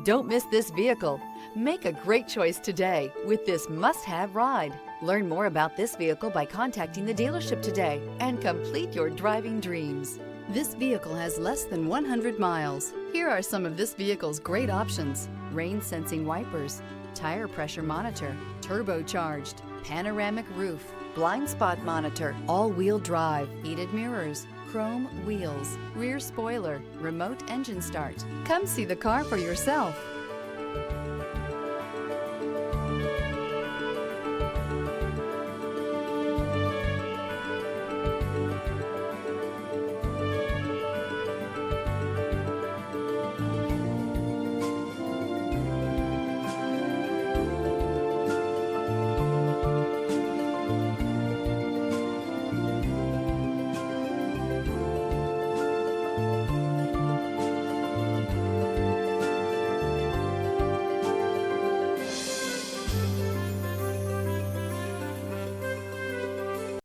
Don't miss this vehicle. Make a great choice today with this must-have ride. Learn more about this vehicle by contacting the dealership today and complete your driving dreams. This vehicle has less than 100 miles. Here are some of this vehicle's great options: rain sensing wipers, tire pressure monitor, turbocharged, panoramic roof, blind spot monitor, all-wheel drive, heated mirrors, chrome wheels, rear spoiler, remote engine start. Come see the car for yourself.